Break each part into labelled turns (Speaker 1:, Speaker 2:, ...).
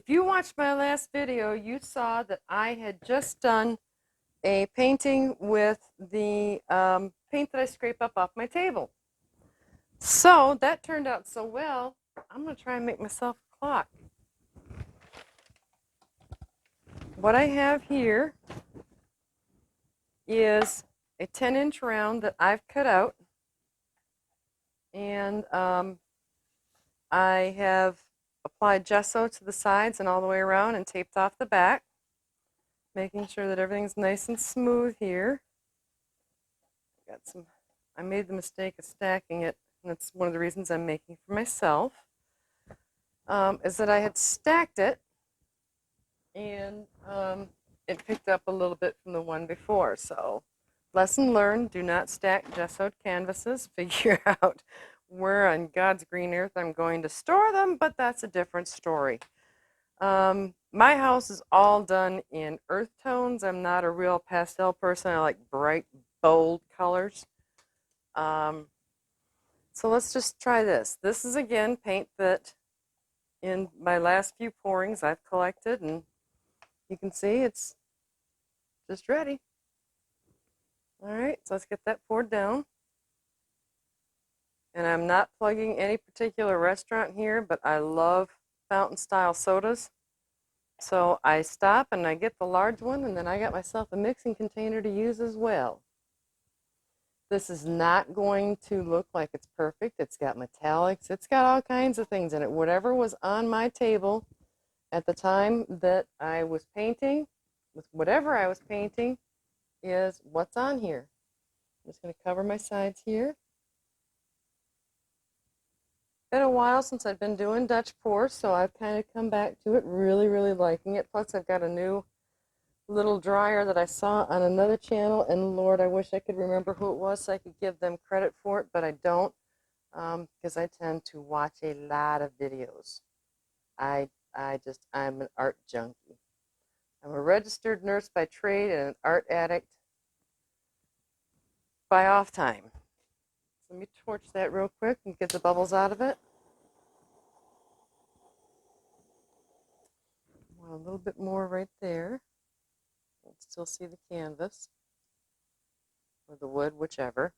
Speaker 1: If you watched my last video, you saw that I had just done a painting with the paint that I scrape up off my table. So that turned out so well, I'm going to try and make myself a clock. What I have here is a 10-inch round that I've cut out, and I have applied gesso to the sides and all the way around and taped off the back, making sure that everything's nice and smooth here. I made the mistake of stacking it, and that's one of the reasons I'm making for myself, is that I had stacked it, and it picked up a little bit from the one before. So lesson learned, do not stack gessoed canvases. Figure out where on God's green earth I'm going to store them, but that's a different story. My house is all done in earth tones. I'm not a real pastel person. I like bright, bold colors. So let's just try this. This is, again, paint that in my last few pourings I've collected, and you can see it's just ready. All right, so let's get that poured down. And I'm not plugging any particular restaurant here, but I love fountain-style sodas. So I stop and I get the large one, and then I got myself a mixing container to use as well. This is not going to look like it's perfect. It's got metallics. It's got all kinds of things in it. Whatever was on my table at the time that I was painting, with whatever I was painting, is what's on here. I'm just going to cover my sides here. Been a while since I've been doing Dutch pours, so I've kind of come back to it, really, really liking it. Plus, I've got a new little dryer that I saw on another channel, and Lord, I wish I could remember who it was so I could give them credit for it, but I don't, because I tend to watch a lot of videos. I'm an art junkie. I'm a registered nurse by trade and an art addict by off time. So let me torch that real quick and get the bubbles out of it. A little bit more right there. You can still see the canvas or the wood, whichever,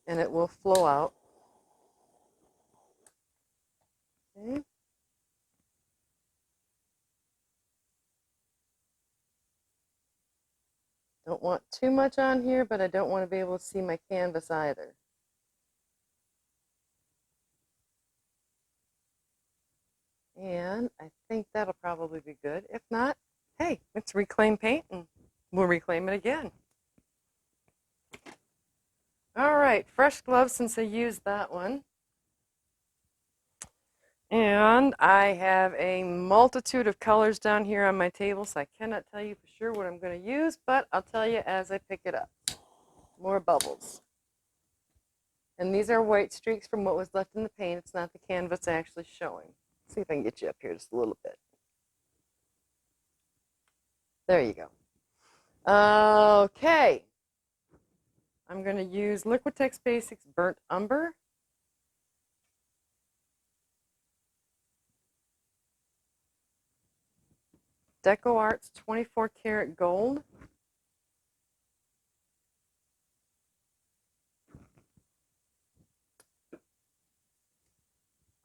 Speaker 1: and it will flow out. Okay. Don't want too much on here, but I don't want to be able to see my canvas either. And I think that'll probably be good. If not, hey, it's reclaim paint, and we'll reclaim it again. All right, fresh gloves since I used that one. And I have a multitude of colors down here on my table, so I cannot tell you for sure what I'm going to use, but I'll tell you as I pick it up. More bubbles. And these are white streaks from what was left in the paint. It's not the canvas actually showing. Let's see if I can get you up here just a little bit. There you go. Okay. I'm going to use Liquitex Basics Burnt Umber. Deco Arts 24 Karat Gold.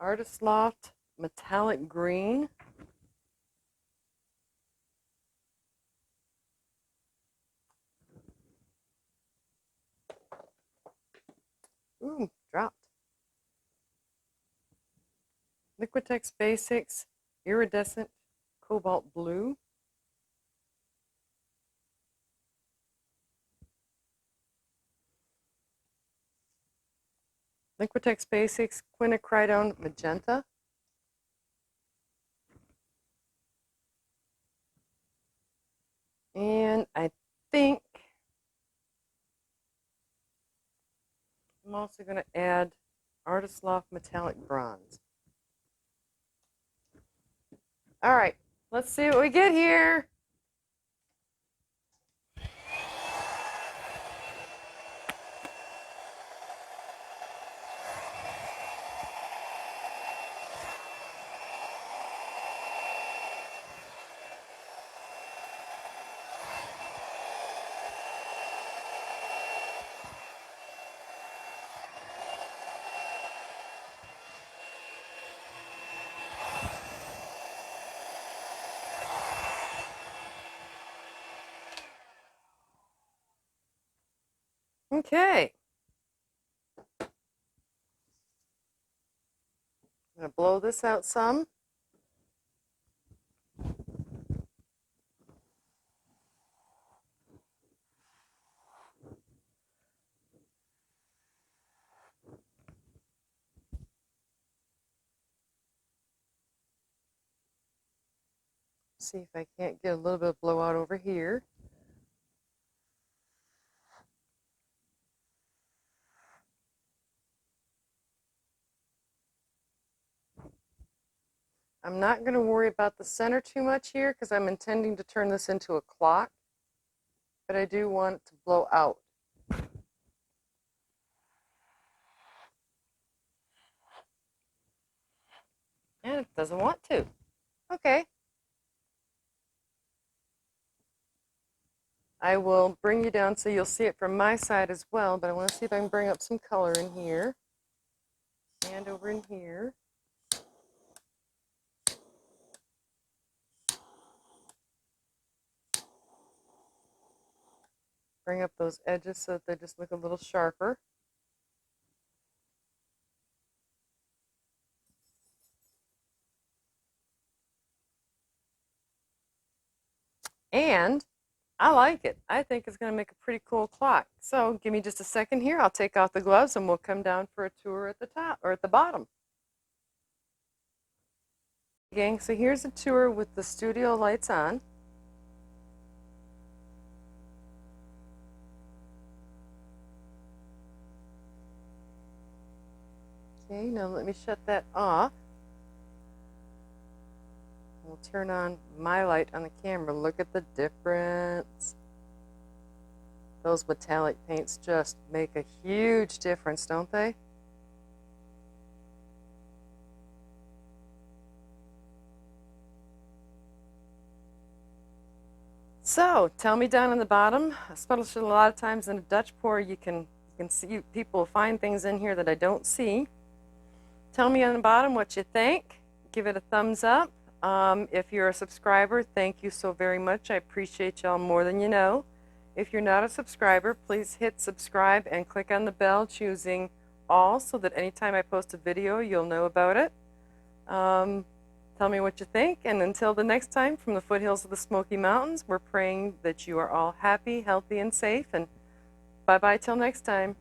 Speaker 1: Artist Loft Metallic Green. Ooh, dropped. Liquitex Basics Iridescent Cobalt Blue. Liquitex Basics Quinacridone Magenta. And I think I'm also going to add Artist Loft Metallic Bronze. All right, let's see what we get here. Okay. I'm going to blow this out some. See if I can't get a little bit of blowout over here. I'm not going to worry about the center too much here because I'm intending to turn this into a clock, but I do want it to blow out. And it doesn't want to. Okay. I will bring you down so you'll see it from my side as well, but I want to see if I can bring up some color in here and over in here. Bring up those edges so that they just look a little sharper. And I like it. I think it's going to make a pretty cool clock. So give me just a second here. I'll take off the gloves and we'll come down for a tour at the top or at the bottom. Gang, so here's a tour with the studio lights on. Okay, now let me shut that off. We'll turn on my light on the camera. Look at the difference. Those metallic paints just make a huge difference, don't they? So, tell me down on the bottom, especially a lot of times in a Dutch pour, you can see people find things in here that I don't see. Tell me on the bottom what you think. Give it a thumbs up. If you're a subscriber, thank you so very much. I appreciate y'all more than you know. If you're not a subscriber, please hit subscribe and click on the bell, choosing all, so that anytime I post a video, you'll know about it. Tell me what you think, and until the next time, from the foothills of the Smoky Mountains, we're praying that you are all happy, healthy, and safe, and bye-bye till next time.